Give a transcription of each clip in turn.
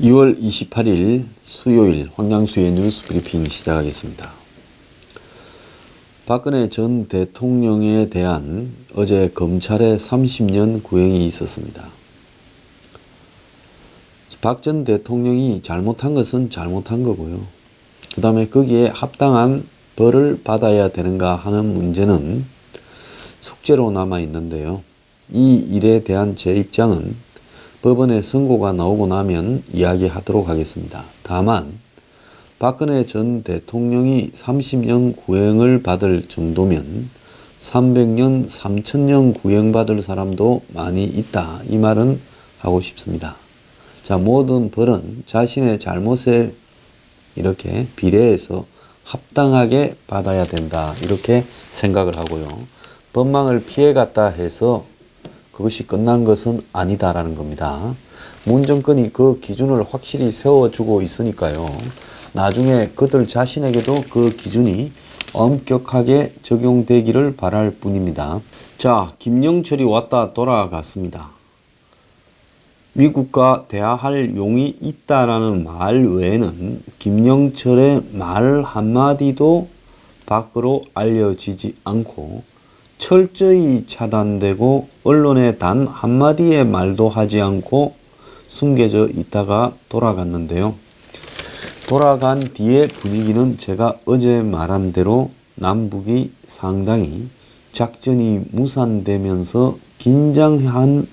2월 28일 수요일 황양수의 뉴스 브리핑 시작하겠습니다. 박근혜 전 대통령에 대한 어제 검찰의 30년 구형이 있었습니다. 박 전 대통령이 잘못한 것은 잘못한 거고요. 그 다음에 거기에 합당한 벌을 받아야 되는가 하는 문제는 숙제로 남아 있는데요. 이 일에 대한 제 입장은 법원의 선고가 나오고 나면 이야기하도록 하겠습니다. 다만 박근혜 전 대통령이 30년 구형을 받을 정도면 300년, 3000년 구형받을 사람도 많이 있다. 이 말은 하고 싶습니다. 자, 모든 벌은 자신의 잘못에 이렇게 비례해서 합당하게 받아야 된다. 이렇게 생각을 하고요. 법망을 피해갔다 해서 그것이 끝난 것은 아니다라는 겁니다. 문 정권이 그 기준을 확실히 세워주고 있으니까요. 나중에 그들 자신에게도 그 기준이 엄격하게 적용되기를 바랄 뿐입니다. 자, 김영철이 왔다 돌아갔습니다. 미국과 대화할 용이 있다라는 말 외에는 김영철의 말 한마디도 밖으로 알려지지 않고 철저히 차단되고 언론에 단 한마디의 말도 하지 않고 숨겨져 있다가 돌아갔는데요. 돌아간 뒤의 분위기는 제가 어제 말한 대로 남북이 상당히 작전이 무산되면서 긴장한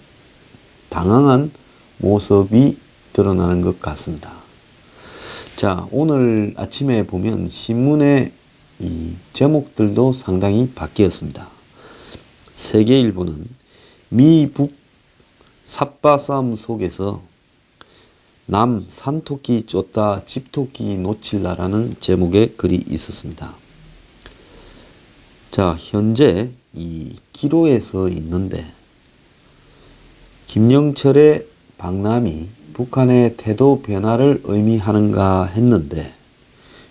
당황한 모습이 드러나는 것 같습니다. 자, 오늘 아침에 보면 신문의 이 제목들도 상당히 바뀌었습니다. 세계일보는 미북 삿바 싸움 속에서 남 산토끼 쫓다 집토끼 놓칠라라는 제목의 글이 있었습니다. 자, 현재 이 기로에서 있는데 김영철의 방남이 북한의 태도 변화를 의미하는가 했는데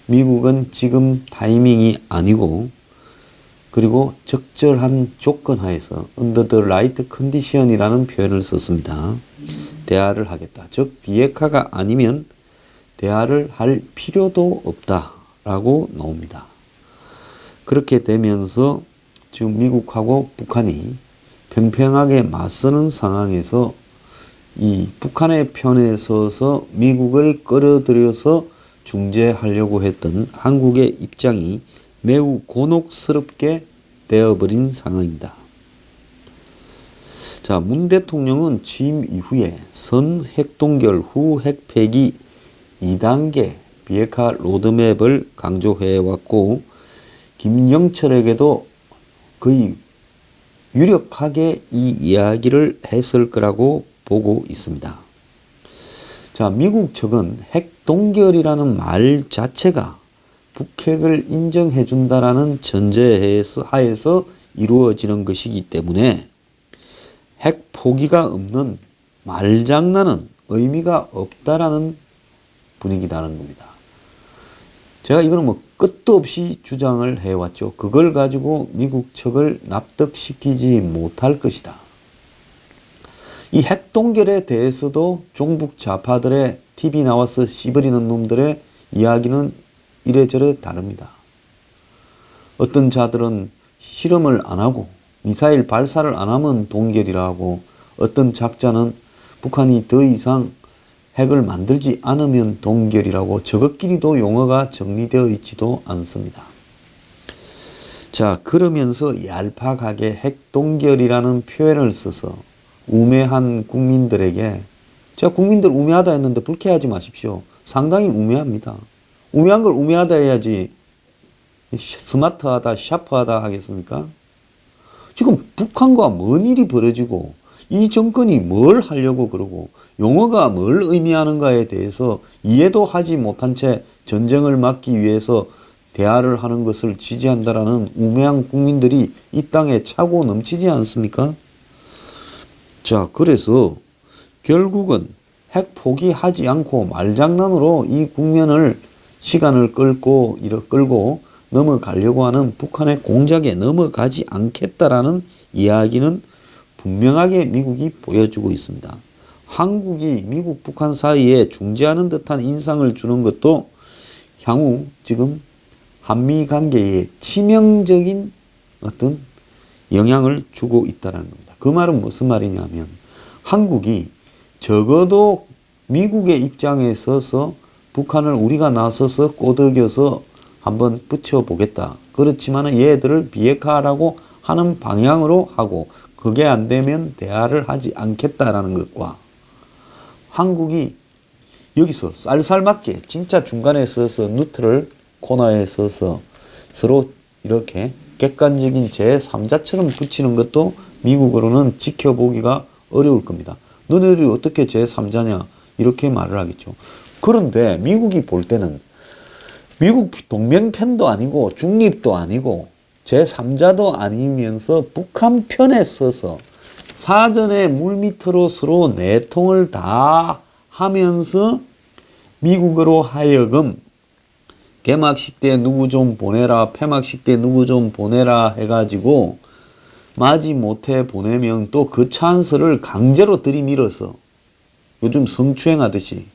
미국은 지금 타이밍이 아니고 그리고 적절한 조건 하에서 under the right condition이라는 표현을 썼습니다. 대화를 하겠다. 즉 비핵화가 아니면 대화를 할 필요도 없다라고 나옵니다. 그렇게 되면서 지금 미국하고 북한이 평평하게 맞서는 상황에서 이 북한의 편에 서서 미국을 끌어들여서 중재하려고 했던 한국의 입장이 매우 곤혹스럽게 되어버린 상황입니다. 자, 문 대통령은 취임 이후에 선 핵동결 후 핵폐기 2단계 비핵화 로드맵을 강조해왔고 김영철에게도 거의 유력하게 이 이야기를 했을 거라고 보고 있습니다. 자, 미국 측은 핵동결이라는 말 자체가 북핵을 인정해 준다라는 전제하에서 이루어지는 것이기 때문에 핵 포기가 없는 말장난은 의미가 없다라는 분위기다는 겁니다. 제가 이거는 뭐 끝도 없이 주장을 해왔죠. 그걸 가지고 미국 측을 납득시키지 못할 것이다. 이 핵동결에 대해서도 종북 좌파들의 TV 나와서 씨부리는 놈들의 이야기는 이래저래 다릅니다. 어떤 자들은 실험을 안 하고 미사일 발사를 안 하면 동결이라 하고 어떤 작자는 북한이 더 이상 핵을 만들지 않으면 동결이라고 저것끼리도 용어가 정리되어 있지도 않습니다. 자, 그러면서 얄팍하게 핵동결이라는 표현을 써서 우매한 국민들에게 제가 국민들 우매하다 했는데 불쾌하지 마십시오. 상당히 우매합니다. 우매한 걸 우매하다 해야지 스마트하다, 샤프하다 하겠습니까? 지금 북한과 뭔 일이 벌어지고 이 정권이 뭘 하려고 그러고 용어가 뭘 의미하는가에 대해서 이해도 하지 못한 채 전쟁을 막기 위해서 대화를 하는 것을 지지한다라는 우매한 국민들이 이 땅에 차고 넘치지 않습니까? 자, 그래서 결국은 핵 포기하지 않고 말장난으로 이 국면을 시간을 끌고 넘어가려고 하는 북한의 공작에 넘어가지 않겠다라는 이야기는 분명하게 미국이 보여주고 있습니다. 한국이 미국, 북한 사이에 중재하는 듯한 인상을 주는 것도 향후 지금 한미 관계에 치명적인 어떤 영향을 주고 있다는 겁니다. 그 말은 무슨 말이냐면 한국이 적어도 미국의 입장에 서서 북한을 우리가 나서서 꼬드겨서 한번 붙여보겠다. 그렇지만 얘들을 비핵화하라고 하는 방향으로 하고 그게 안 되면 대화를 하지 않겠다라는 것과 한국이 여기서 쌀쌀맞게 진짜 중간에 서서 뉴트럴 코너에 서서 서로 이렇게 객관적인 제3자처럼 붙이는 것도 미국으로는 지켜보기가 어려울 겁니다. 너네들이 어떻게 제3자냐 이렇게 말을 하겠죠. 그런데 미국이 볼 때는 미국 동맹편도 아니고 중립도 아니고 제3자도 아니면서 북한 편에 서서 사전에 물밑으로 서로 내통을 다 하면서 미국으로 하여금 개막식 때 누구 좀 보내라, 폐막식 때 누구 좀 보내라 해가지고 마지 못해 보내면 또 그 찬스를 강제로 들이밀어서 요즘 성추행하듯이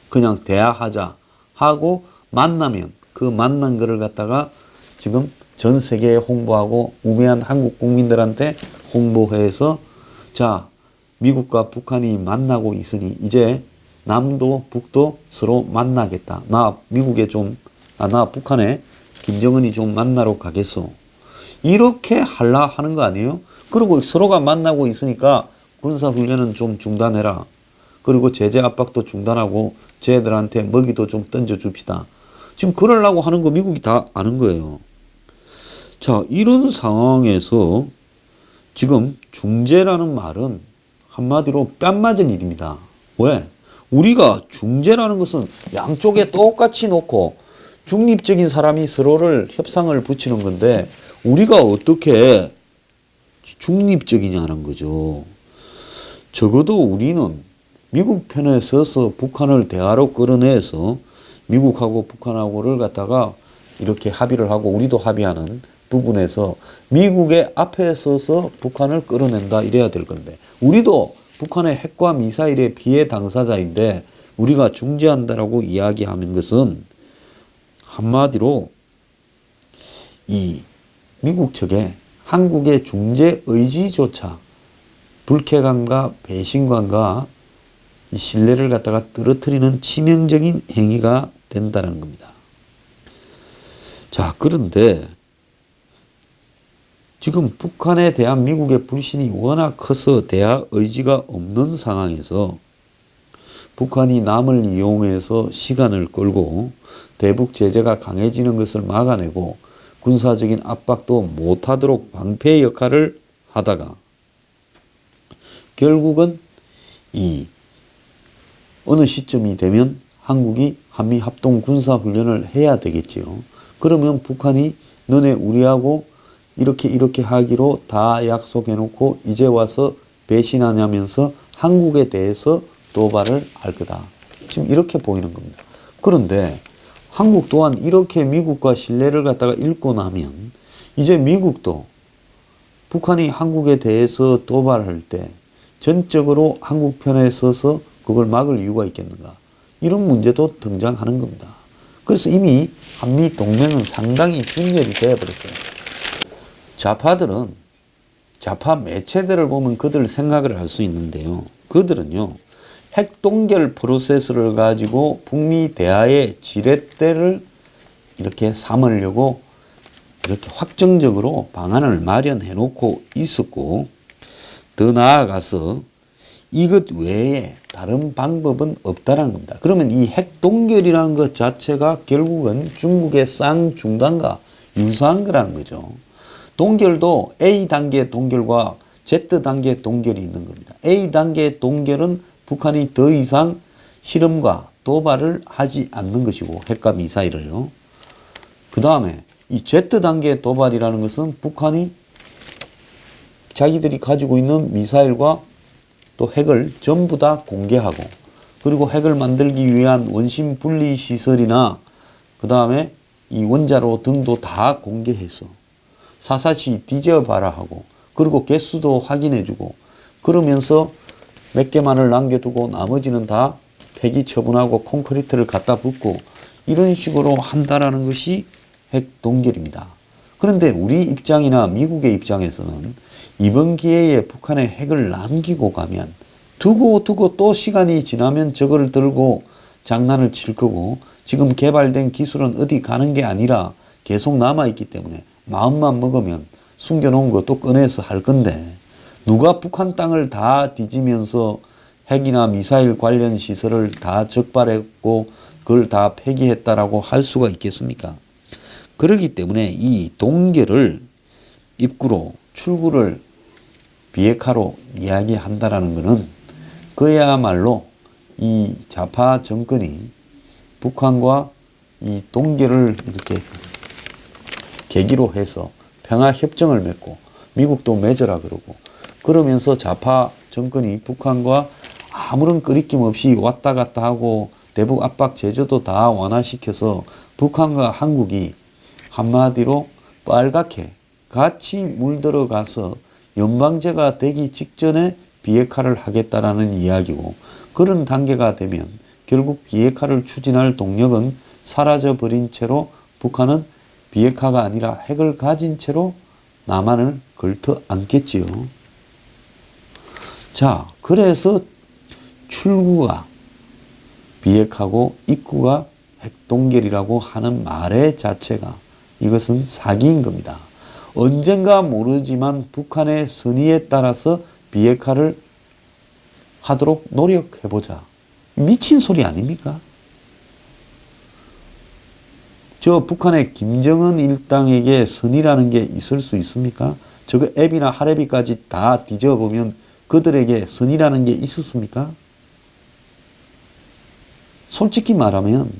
그냥 대화하자 하고 만나면 그 만난 거를 갖다가 지금 전 세계에 홍보하고 우매한 한국 국민들한테 홍보해서 자 미국과 북한이 만나고 있으니 이제 남도 북도 서로 만나겠다. 나 미국에 나 북한에 김정은이 좀 만나러 가겠소. 이렇게 하려 하는 거 아니에요? 그리고 서로가 만나고 있으니까 군사훈련은 좀 중단해라. 그리고 제재 압박도 중단하고 쟤들한테 먹이도 좀 던져줍시다. 지금 그러려고 하는 거 미국이 다 아는 거예요. 자, 이런 상황에서 지금 중재라는 말은 한마디로 뺨 맞은 일입니다. 왜? 우리가 중재라는 것은 양쪽에 똑같이 놓고 중립적인 사람이 서로를 협상을 붙이는 건데 우리가 어떻게 중립적이냐는 거죠. 적어도 우리는 미국 편에 서서 북한을 대화로 끌어내서 미국하고 북한하고를 갖다가 이렇게 합의를 하고 우리도 합의하는 부분에서 미국의 앞에 서서 북한을 끌어낸다 이래야 될 건데 우리도 북한의 핵과 미사일의 피해 당사자인데 우리가 중재한다라고 이야기하는 것은 한마디로 이 미국 측에 한국의 중재 의지조차 불쾌감과 배신감과 이 신뢰를 갖다가 떨어뜨리는 치명적인 행위가 된다는 겁니다. 자, 그런데 지금 북한에 대한 미국의 불신이 워낙 커서 대화 의지가 없는 상황에서 북한이 남을 이용해서 시간을 끌고 대북 제재가 강해지는 것을 막아내고 군사적인 압박도 못하도록 방패 역할을 하다가 결국은 이 어느 시점이 되면 한국이 한미 합동 군사훈련을 해야 되겠지요. 그러면 북한이 너네 우리하고 이렇게 하기로 다 약속해놓고 이제 와서 배신하냐면서 한국에 대해서 도발을 할 거다. 지금 이렇게 보이는 겁니다. 그런데 한국 또한 이렇게 미국과 신뢰를 갖다가 잃고 나면 이제 미국도 북한이 한국에 대해서 도발할 때 전적으로 한국 편에 서서 그걸 막을 이유가 있겠는가. 이런 문제도 등장하는 겁니다. 그래서 이미 한미 동맹은 상당히 균열이 되어버렸어요. 좌파들은 좌파 매체들을 보면 그들 생각을 할 수 있는데요. 그들은요. 핵동결 프로세스를 가지고 북미 대화의 지렛대를 이렇게 삼으려고 이렇게 확정적으로 방안을 마련해 놓고 있었고 더 나아가서 이것 외에 다른 방법은 없다는 겁니다. 그러면 이 핵동결이라는 것 자체가 결국은 중국의 쌍중단과 유사한 거라는 거죠. 동결도 A단계 동결과 Z단계 동결이 있는 겁니다. A단계 동결은 북한이 더 이상 실험과 도발을 하지 않는 것이고 핵과 미사일을요. 그 다음에 이 Z단계 도발이라는 것은 북한이 자기들이 가지고 있는 미사일과 또 핵을 전부 다 공개하고 그리고 핵을 만들기 위한 원심 분리 시설이나 그 다음에 이 원자로 등도 다 공개해서 사사시 뒤져봐라 하고 그리고 개수도 확인해주고 그러면서 몇 개만을 남겨두고 나머지는 다 폐기 처분하고 콘크리트를 갖다 붓고 이런 식으로 한다라는 것이 핵 동결입니다. 그런데 우리 입장이나 미국의 입장에서는 이번 기회에 북한의 핵을 남기고 가면 두고 또 시간이 지나면 저걸 들고 장난을 칠 거고, 지금 개발된 기술은 어디 가는 게 아니라 계속 남아있기 때문에 마음만 먹으면 숨겨놓은 것도 꺼내서 할 건데, 누가 북한 땅을 다 뒤지면서 핵이나 미사일 관련 시설을 다 적발했고 그걸 다 폐기했다라고 할 수가 있겠습니까? 그렇기 때문에 이 동결을 입구로, 출구를 비핵화로 이야기한다라는 것은 그야말로 이 좌파 정권이 북한과 이 동결을 이렇게 계기로 해서 평화협정을 맺고, 미국도 맺으라 그러고, 그러면서 좌파 정권이 북한과 아무런 끄리낌 없이 왔다 갔다 하고 대북 압박 제재도 다 완화시켜서 북한과 한국이 한마디로 빨갛게 같이 물들어가서 연방제가 되기 직전에 비핵화를 하겠다라는 이야기고, 그런 단계가 되면 결국 비핵화를 추진할 동력은 사라져버린 채로 북한은 비핵화가 아니라 핵을 가진 채로 남한을 걸터 안겠지요. 자, 그래서 출구가 비핵화고 입구가 핵동결이라고 하는 말의 자체가 이것은 사기인 겁니다. 언젠가 모르지만 북한의 선의에 따라서 비핵화를 하도록 노력해보자. 미친 소리 아닙니까? 저 북한의 김정은 일당에게 선의라는 게 있을 수 있습니까? 저거 앱이나 하레비까지 다 뒤져보면 그들에게 선의라는 게 있었습니까? 솔직히 말하면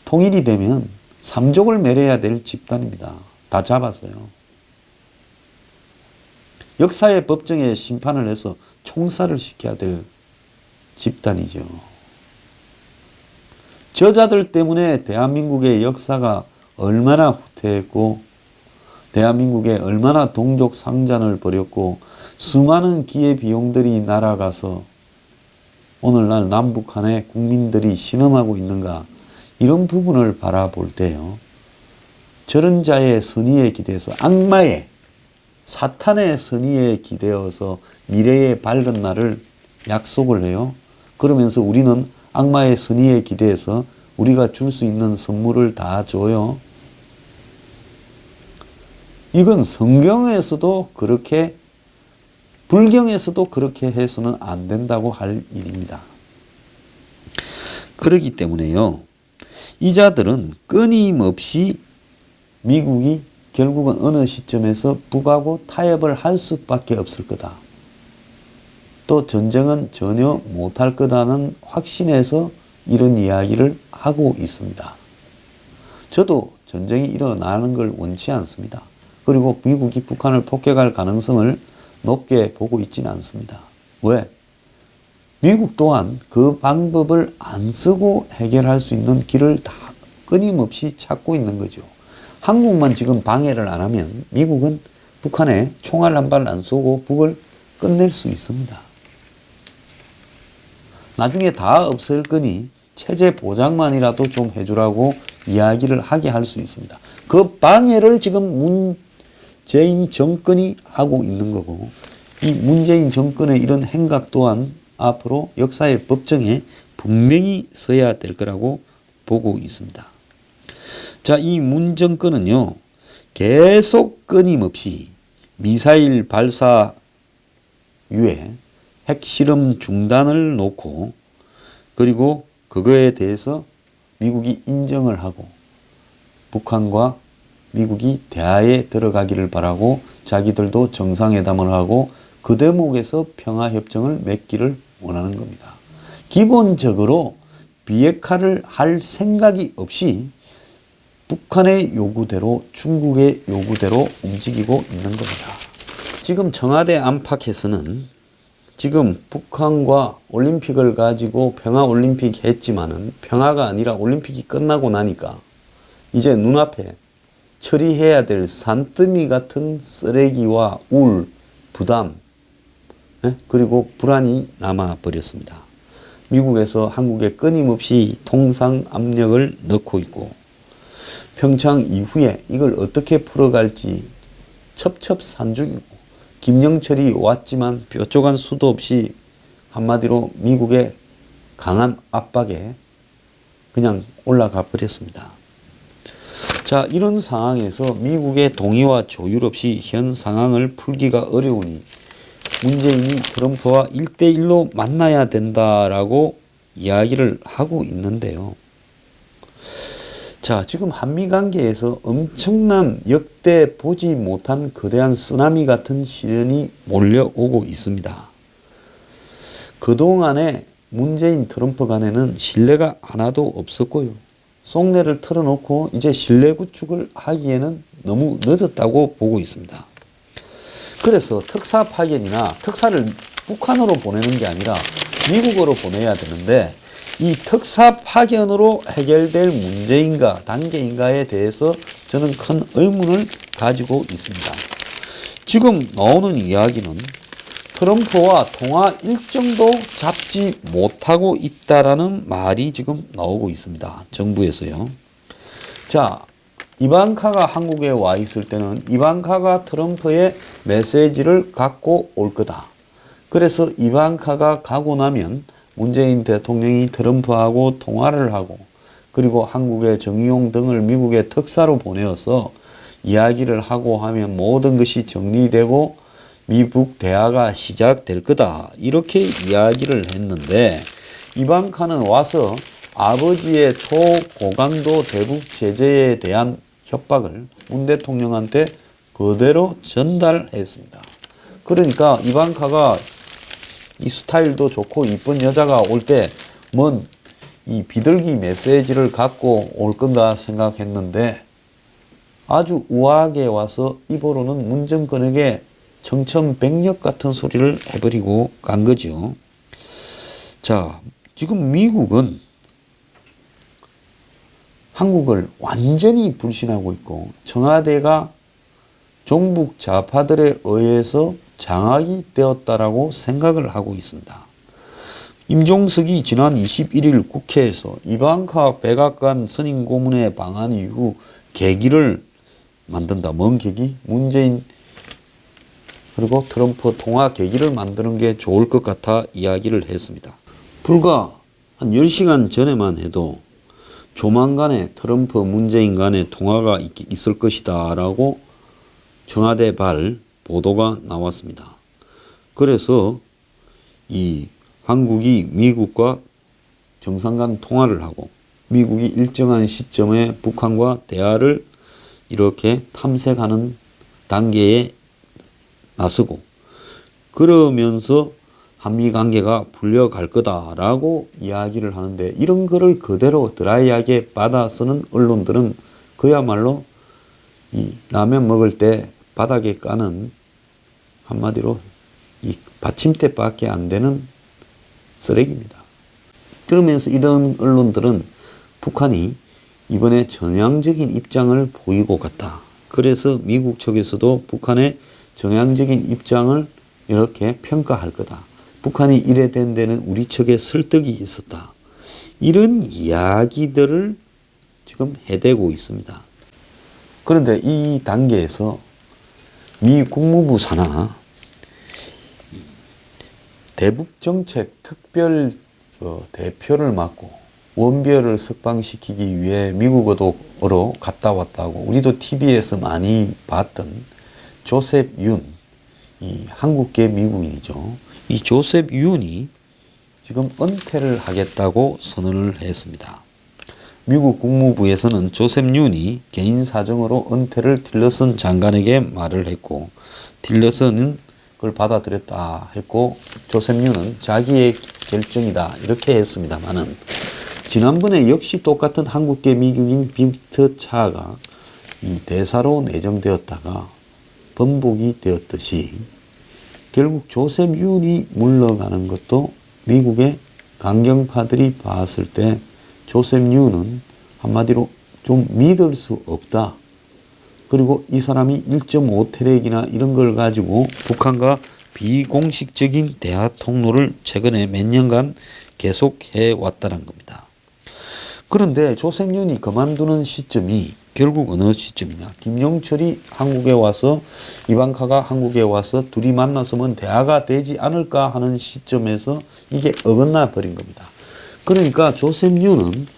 통일이 되면 삼족을 멸해야 될 집단입니다. 다 잡았어요. 역사의 법정에 심판을 해서 총살을 시켜야 될 집단이죠. 저자들 때문에 대한민국의 역사가 얼마나 후퇴했고, 대한민국에 얼마나 동족 상잔을 벌였고, 수많은 기회비용들이 날아가서 오늘날 남북한의 국민들이 신음하고 있는가, 이런 부분을 바라볼 때요, 저런 자의 선의에 기대서, 악마의 사탄의 선의에 기대어서 미래의 밝은 날을 약속을 해요. 그러면서 우리는 악마의 선의에 기대해서 우리가 줄 수 있는 선물을 다 줘요. 이건 성경에서도 그렇게, 불경에서도 그렇게 해서는 안 된다고 할 일입니다. 그렇기 때문에요, 이 자들은 끊임없이 미국이 결국은 어느 시점에서 북하고 타협을 할 수밖에 없을 거다, 또 전쟁은 전혀 못할 거다는 확신에서 이런 이야기를 하고 있습니다. 저도 전쟁이 일어나는 걸 원치 않습니다. 그리고 미국이 북한을 폭격할 가능성을 높게 보고 있지는 않습니다. 왜? 미국 또한 그 방법을 안 쓰고 해결할 수 있는 길을 다 끊임없이 찾고 있는 거죠. 한국만 지금 방해를 안 하면 미국은 북한에 총알 한 발 안 쏘고 북을 끝낼 수 있습니다. 나중에 다 없앨 거니 체제 보장만이라도 좀 해주라고 이야기를 하게 할 수 있습니다. 그 방해를 지금 문재인 정권이 하고 있는 거고, 이 문재인 정권의 이런 행각 또한 앞으로 역사의 법정에 분명히 서야 될 거라고 보고 있습니다. 자, 이 문 정권은요, 계속 끊임없이 미사일 발사 유예, 핵실험 중단을 놓고, 그리고 그거에 대해서 미국이 인정을 하고 북한과 미국이 대화에 들어가기를 바라고 자기들도 정상회담을 하고 그 대목에서 평화협정을 맺기를 원하는 겁니다. 기본적으로 비핵화를 할 생각이 없이 북한의 요구대로, 중국의 요구대로 움직이고 있는 겁니다. 지금 청와대 안팎에서는 지금 북한과 올림픽을 가지고 평화올림픽 했지만은 평화가 아니라 올림픽이 끝나고 나니까 이제 눈앞에 처리해야 될 산더미 같은 쓰레기와 우울, 부담, 그리고 불안이 남아버렸습니다. 미국에서 한국에 끊임없이 통상 압력을 넣고 있고 평창 이후에 이걸 어떻게 풀어갈지 첩첩산중이고 김영철이 왔지만 뾰족한 수도 없이 한마디로 미국의 강한 압박에 그냥 올라가 버렸습니다. 자, 이런 상황에서 미국의 동의와 조율 없이 현 상황을 풀기가 어려우니 문재인이 트럼프와 1대1로 만나야 된다라고 이야기를 하고 있는데요. 자, 지금 한미 관계에서 엄청난 역대 보지 못한 거대한 쓰나미 같은 시련이 몰려오고 있습니다. 그동안에 문재인 트럼프 간에는 신뢰가 하나도 없었고요. 속내를 털어놓고 이제 신뢰 구축을 하기에는 너무 늦었다고 보고 있습니다. 그래서 특사 파견이나 특사를 북한으로 보내는 게 아니라 미국으로 보내야 되는데 이 특사 파견으로 해결될 문제인가 단계인가에 대해서 저는 큰 의문을 가지고 있습니다. 지금 나오는 이야기는 트럼프와 통화 일정도 잡지 못하고 있다라는 말이 지금 나오고 있습니다. 정부에서요. 자, 이방카가 한국에 와 있을 때는 이방카가 트럼프의 메시지를 갖고 올 거다. 그래서 이방카가 가고 나면 문재인 대통령이 트럼프하고 통화를 하고 그리고 한국의 정의용 등을 미국의 특사로 보내어서 이야기를 하고 하면 모든 것이 정리되고 미국 대화가 시작될 거다. 이렇게 이야기를 했는데 이방카는 와서 아버지의 초고강도 대북 제재에 대한 협박을 문 대통령한테 그대로 전달했습니다. 그러니까 이방카가 이 스타일도 좋고 이쁜 여자가 올 때 뭔 이 비둘기 메시지를 갖고 올 건가 생각했는데 아주 우아하게 와서 입으로는 문 정권에게 청천백력 같은 소리를 해버리고 간 거죠. 자, 지금 미국은 한국을 완전히 불신하고 있고 청와대가 종북 좌파들에 의해서 장악이 되었다라고 생각을 하고 있습니다. 임종석이 지난 21일 국회에서 이방카 백악관 선임 고문의 방한 이후 계기를 만든다. 뭔 계기? 문재인 그리고 트럼프 통화 계기를 만드는 게 좋을 것 같아 이야기를 했습니다. 불과 한 10시간 전에만 해도 조만간에 트럼프 문재인 간의 통화가 있을 것이다 라고 청와대 발 보도가 나왔습니다. 그래서 이 한국이 미국과 정상간 통화를 하고 미국이 일정한 시점에 북한과 대화를 이렇게 탐색하는 단계에 나서고 그러면서 한미 관계가 풀려갈 거다라고 이야기를 하는데 이런 거를 그대로 드라이하게 받아 쓰는 언론들은 그야말로 이 라면 먹을 때 바닥에 까는 한마디로 이 받침대밖에 안 되는 쓰레기입니다. 그러면서 이런 언론들은 북한이 이번에 전향적인 입장을 보이고 갔다. 그래서 미국 측에서도 북한의 전향적인 입장을 이렇게 평가할 거다. 북한이 이래 된 데는 우리 측에 설득이 있었다. 이런 이야기들을 지금 해대고 있습니다. 그런데 이 단계에서 미 국무부 산하 대북정책 특별 대표를 맡고 원비어를 석방시키기 위해 미국으로 갔다 왔다고 우리도 TV에서 많이 봤던 조셉 윤, 이 한국계 미국인이죠. 이 조셉 윤이 지금 은퇴를 하겠다고 선언을 했습니다. 미국 국무부에서는 조셉 윤이 개인 사정으로 은퇴를 틸러슨 장관에게 말을 했고 틸러슨은 그걸 받아들였다 했고 조셉 윤은 자기의 결정이다 이렇게 했습니다만은 지난번에 역시 똑같은 한국계 미국인 빅터 차가 이 대사로 내정되었다가 번복이 되었듯이 결국 조셉 윤이 물러가는 것도 미국의 강경파들이 봤을 때 조셉 윤은 한마디로 좀 믿을 수 없다. 그리고 이 사람이 1.5 테렉이나 이런 걸 가지고 북한과 비공식적인 대화 통로를 최근에 몇 년간 계속해 왔다는 겁니다. 그런데 조셉윤이 그만두는 시점이 결국 어느 시점이냐. 김용철이 한국에 와서 이방카가 한국에 와서 둘이 만났으면 대화가 되지 않을까 하는 시점에서 이게 어긋나 버린 겁니다. 그러니까 조셉윤은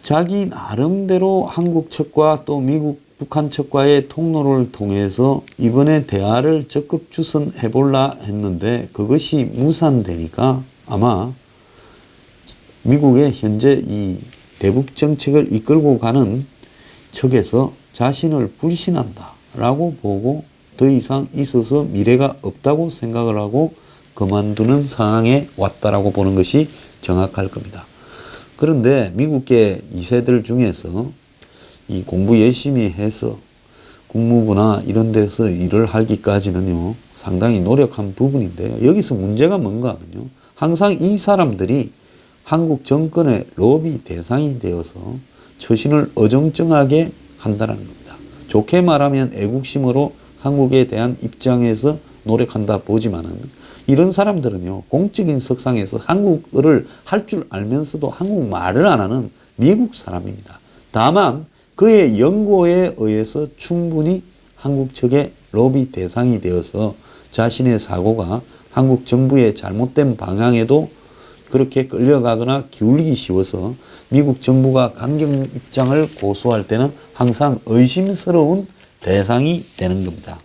자기 나름대로 한국 측과 또 미국 북한 측과의 통로를 통해서 이번에 대화를 적극 주선해 볼라 했는데 그것이 무산되니까 아마 미국의 현재 이 대북 정책을 이끌고 가는 측에서 자신을 불신한다 라고 보고 더 이상 있어서 미래가 없다고 생각을 하고 그만두는 상황에 왔다라고 보는 것이 정확할 겁니다. 그런데 미국계 2세들 중에서 이 공부 열심히 해서 국무부나 이런 데서 일을 하기까지는요 상당히 노력한 부분인데요. 여기서 문제가 뭔가 하면요. 항상 이 사람들이 한국 정권의 로비 대상이 되어서 처신을 어정쩡하게 한다는 겁니다. 좋게 말하면 애국심으로 한국에 대한 입장에서 노력한다 보지만은 이런 사람들은요 공적인 석상에서 한국어를 할 줄 알면서도 한국말을 안 하는 미국 사람입니다. 다만 그의 연고에 의해서 충분히 한국 측의 로비 대상이 되어서 자신의 사고가 한국 정부의 잘못된 방향에도 그렇게 끌려가거나 기울기 쉬워서 미국 정부가 강경 입장을 고수할 때는 항상 의심스러운 대상이 되는 겁니다.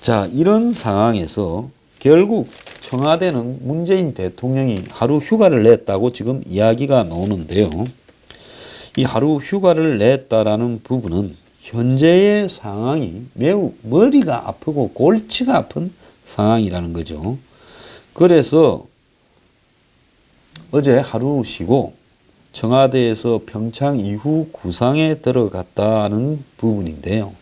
자, 이런 상황에서 결국 청와대는 문재인 대통령이 하루 휴가를 냈다고 지금 이야기가 나오는데요. 이 하루 휴가를 냈다라는 부분은 현재의 상황이 매우 머리가 아프고 골치가 아픈 상황이라는 거죠. 그래서 어제 하루 쉬고 청와대에서 평창 이후 구상에 들어갔다는 부분인데요.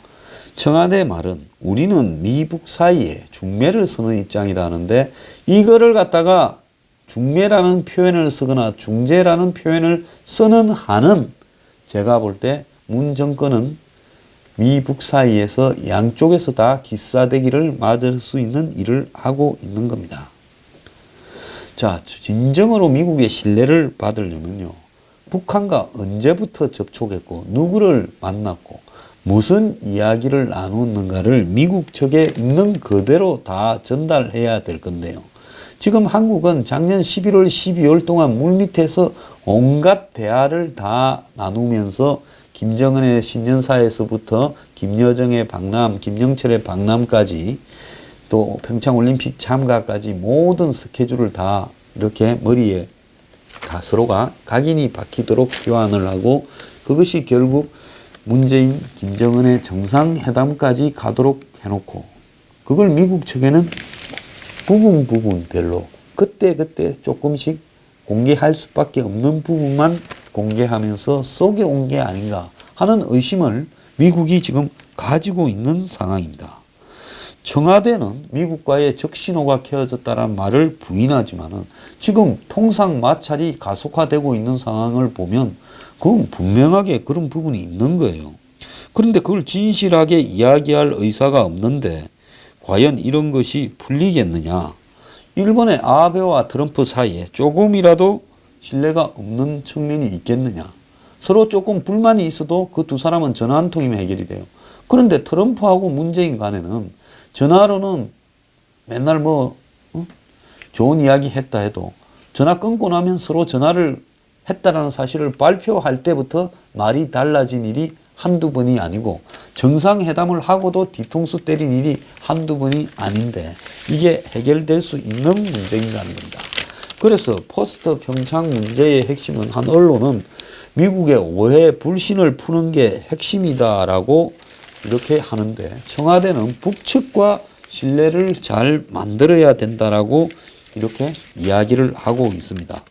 청와대 말은 우리는 미북 사이에 중매를 쓰는 입장이라는데 이거를 갖다가 중매라는 표현을 쓰거나 중재라는 표현을 쓰는 한은 제가 볼 때 문 정권은 미북 사이에서 양쪽에서 다 기싸대기를 맞을 수 있는 일을 하고 있는 겁니다. 자, 진정으로 미국의 신뢰를 받으려면요. 북한과 언제부터 접촉했고 누구를 만났고 무슨 이야기를 나누는가를 미국 측에 있는 그대로 다 전달해야 될 건데요. 지금 한국은 작년 11월, 12월 동안 물밑에서 온갖 대화를 다 나누면서 김정은의 신년사에서부터 김여정의 방남, 김영철의 방남까지 또 평창올림픽 참가까지 모든 스케줄을 다 이렇게 머리에 다 서로가 각인이 박히도록 교환을 하고 그것이 결국 문재인, 김정은의 정상회담까지 가도록 해놓고 그걸 미국 측에는 부분별로 그때 조금씩 공개할 수밖에 없는 부분만 공개하면서 속여온 게 아닌가 하는 의심을 미국이 지금 가지고 있는 상황입니다. 청와대는 미국과의 적신호가 켜졌다는 말을 부인하지만은 지금 통상 마찰이 가속화되고 있는 상황을 보면 그건 분명하게 그런 부분이 있는 거예요. 그런데 그걸 진실하게 이야기할 의사가 없는데 과연 이런 것이 풀리겠느냐. 일본의 아베와 트럼프 사이에 조금이라도 신뢰가 없는 측면이 있겠느냐. 서로 조금 불만이 있어도 그 두 사람은 전화 한 통이면 해결이 돼요. 그런데 트럼프하고 문재인 간에는 전화로는 맨날 좋은 이야기 했다 해도 전화 끊고 나면 서로 전화를 했다라는 사실을 발표할 때부터 말이 달라진 일이 한두 번이 아니고 정상회담을 하고도 뒤통수 때린 일이 한두 번이 아닌데 이게 해결될 수 있는 문제인가 하는 겁니다. 그래서 포스트 평창 문제의 핵심은 한 언론은 미국의 오해 불신을 푸는 게 핵심이다라고 이렇게 하는데 청와대는 북측과 신뢰를 잘 만들어야 된다라고 이렇게 이야기를 하고 있습니다.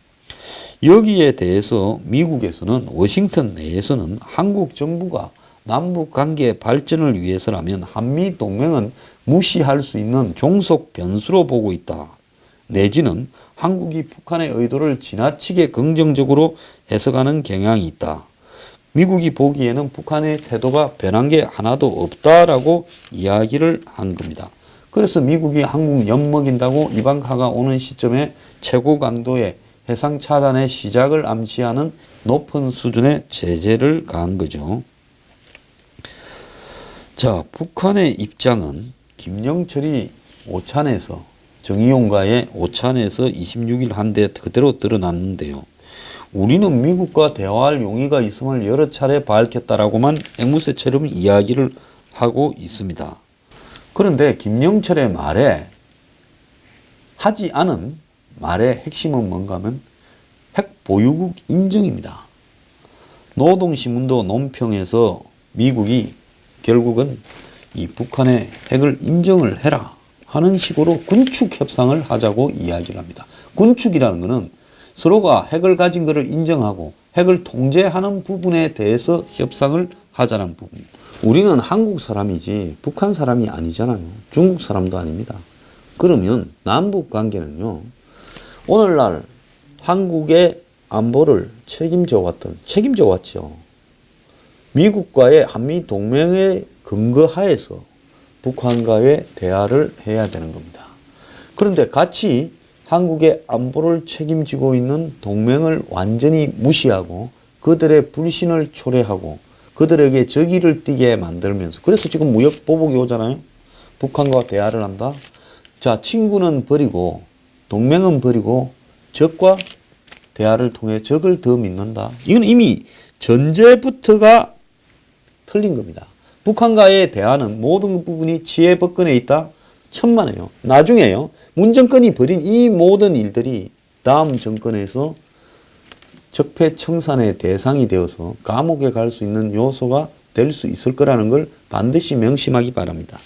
여기에 대해서 미국에서는 워싱턴 내에서는 한국 정부가 남북 관계 발전을 위해서라면 한미 동맹은 무시할 수 있는 종속 변수로 보고 있다. 내지는 한국이 북한의 의도를 지나치게 긍정적으로 해석하는 경향이 있다. 미국이 보기에는 북한의 태도가 변한 게 하나도 없다라고 이야기를 한 겁니다. 그래서 미국이 한국 엿먹인다고 이방카가 오는 시점에 최고 강도의 해상 차단의 시작을 암시하는 높은 수준의 제재를 가한 거죠. 자, 북한의 입장은 김영철이 오찬에서 정의용과의 오찬에서 26일 한 데 그대로 드러났는데요. 우리는 미국과 대화할 용의가 있음을 여러 차례 밝혔다라고만 앵무새처럼 이야기를 하고 있습니다. 그런데 김영철의 말에 하지 않은 말의 핵심은 뭔가 하면 핵 보유국 인정입니다. 노동신문도 논평에서 미국이 결국은 이 북한의 핵을 인정을 해라 하는 식으로 군축 협상을 하자고 이야기를 합니다. 군축이라는 것은 서로가 핵을 가진 것을 인정하고 핵을 통제하는 부분에 대해서 협상을 하자는 부분. 우리는 한국 사람이지 북한 사람이 아니잖아요. 중국 사람도 아닙니다. 그러면 남북 관계는요. 오늘날 한국의 안보를 책임져 왔죠. 미국과의 한미 동맹의 근거 하에서 북한과의 대화를 해야 되는 겁니다. 그런데 같이 한국의 안보를 책임지고 있는 동맹을 완전히 무시하고 그들의 불신을 초래하고 그들에게 적의를 띠게 만들면서, 그래서 지금 무역 보복이 오잖아요. 북한과 대화를 한다. 자, 친구는 버리고 동맹은 버리고 적과 대화를 통해 적을 더 믿는다. 이건 이미 전제부터가 틀린 겁니다. 북한과의 대화는 모든 부분이 지혜 법권에 있다. 천만에요. 나중에요. 문 정권이 벌인 이 모든 일들이 다음 정권에서 적폐청산의 대상이 되어서 감옥에 갈 수 있는 요소가 될 수 있을 거라는 걸 반드시 명심하기 바랍니다.